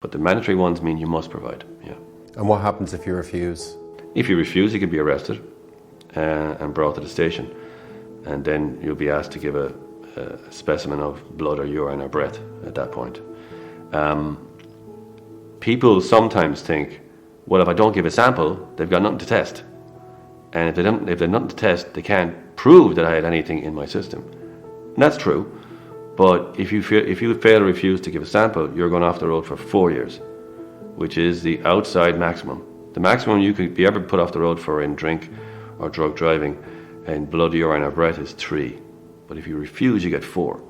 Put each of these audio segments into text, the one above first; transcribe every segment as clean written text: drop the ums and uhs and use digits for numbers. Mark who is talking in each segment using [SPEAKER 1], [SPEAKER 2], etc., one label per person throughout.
[SPEAKER 1] But the mandatory ones mean you must provide, yeah.
[SPEAKER 2] And what happens if you refuse?
[SPEAKER 1] If you refuse, you could be arrested and brought to the station, and then you'll be asked to give a specimen of blood or urine or breath at that point. People sometimes think, well, if I don't give a sample, they've got nothing to test. And if they've nothing to test, they can't prove that I had anything in my system. And that's true, but if you fail or refuse to give a sample, you're going off the road for 4 years, which is the outside maximum. The maximum you could be ever put off the road for in drink or drug driving and blood, urine or breath is 3. But if you refuse, you get 4.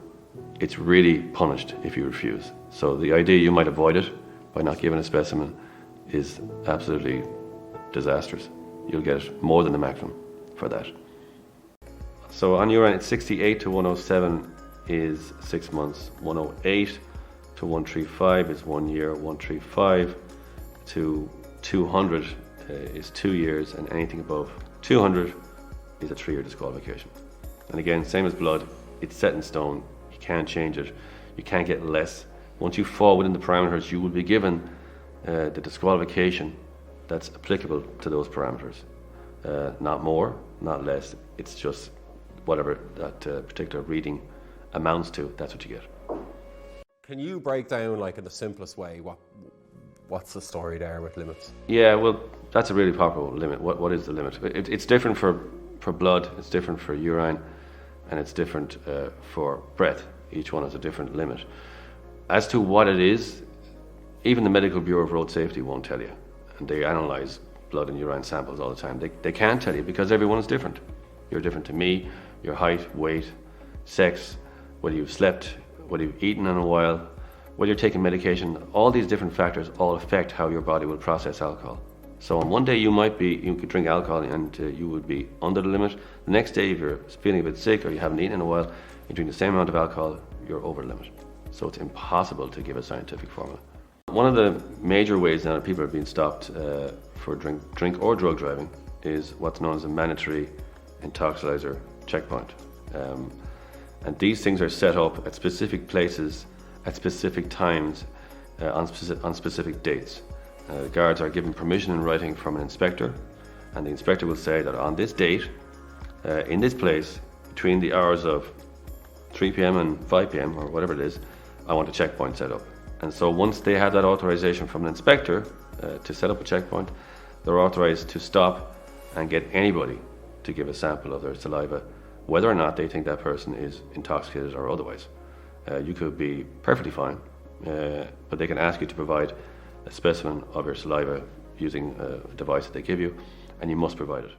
[SPEAKER 1] It's really punished if you refuse. So the idea you might avoid it by not giving a specimen is absolutely disastrous. You'll get more than the maximum for that. So on urine, it's 68 to 107 is 6 months, 108 to 135 is 1 year, 135 to 200 is 2 years, and anything above 200 is a 3-year disqualification. And again, same as blood, it's set in stone. You can't change it. You can't get less. Once you fall within the parameters, you will be given the disqualification that's applicable to those parameters. Not more, not less. It's just whatever that particular reading amounts to, that's what you get.
[SPEAKER 2] Can you break down, like in the simplest way, what's the story there with limits?
[SPEAKER 1] Yeah, well, that's a really popular limit. What is the limit? It's different for blood, it's different for urine, and it's different for breath. Each one has a different limit. As to what it is, even the Medical Bureau of Road Safety won't tell you. And they analyze blood and urine samples all the time. They can't tell you because everyone is different. You're different to me, your height, weight, sex, whether you've slept, whether you've eaten in a while, whether you're taking medication. All these different factors all affect how your body will process alcohol. So on one day you could drink alcohol and you would be under the limit. The next day, if you're feeling a bit sick or you haven't eaten in a while, you drink the same amount of alcohol, you're over the limit. So it's impossible to give a scientific formula. One of the major ways now that people are being stopped for drink or drug driving is what's known as a mandatory intoxilizer checkpoint. And these things are set up at specific places, at specific times, on specific dates. Guards are given permission in writing from an inspector, and the inspector will say that on this date, in this place, between the hours of 3 p.m. and 5 p.m. or whatever it is, I want a checkpoint set up. And so once they have that authorization from an inspector to set up a checkpoint, they're authorized to stop and get anybody to give a sample of their saliva, whether or not they think that person is intoxicated or otherwise. You could be perfectly fine, but they can ask you to provide a specimen of your saliva using a device that they give you, and you must provide it.